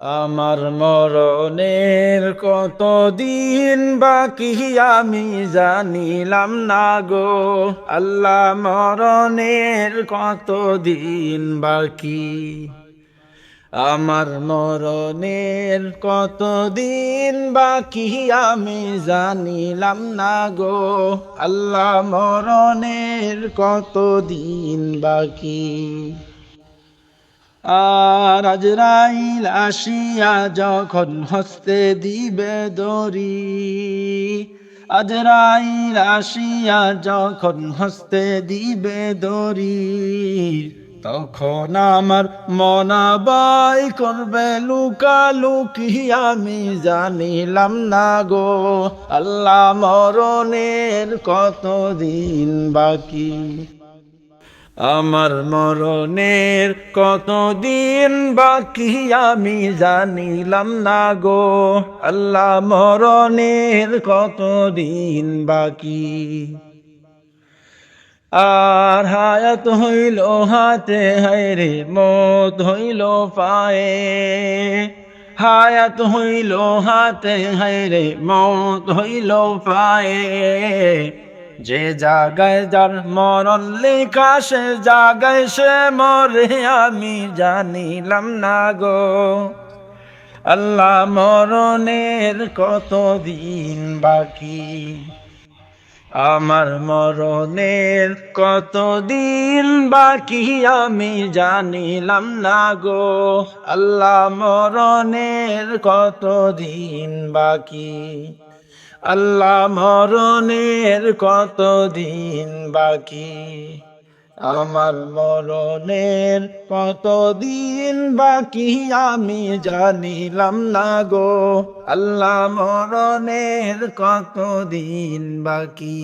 আমার মরণের কতদিন বাকি আমি জানিলাম না গো। আল্লাহ, মরণের কতদিন বাকি, আমার মরণের কতদিন বাকি আমি জানিলাম না গো। আল্লাহ, মরণের কতদিন বাকি। আর আজরাইল আসিয়া যখন হস্তে দিবে দড়ি, আজরাইল আসিয়া যখন হস্তে দিবে দড়ি, তখন আমার মনাবাই করবে লুকালুকি আমি জানিলাম না গো। আল্লাহ, মরণের কতদিন বাকি, আমার মরণের কতদিন বাকি আমি জানিলাম না গো। আল্লাহ, মরণের কতদিন বাকি। আর হায়াত হইল হাতে, হায়রে মত হইল পায়ে, হায়াত হইল হাতে, হায়রে মত হইল পায়ে। যে জাগায় যার মরণ লেখা সে জাগায় সে মরে আমি জানিলাম না গো। আল্লাহ, মরণের কতদিন বাকি, আমার মরণের কতদিন বাকি আমি জানিলাম না গো। আল্লাহ, মরণের কতদিন বাকি, আল্লাহ, মরণের কতদিন বাকি, আমার মরণের কতদিন বাকি আমি জানিলাম না গো। আল্লাহ, মরণের কতদিন বাকি।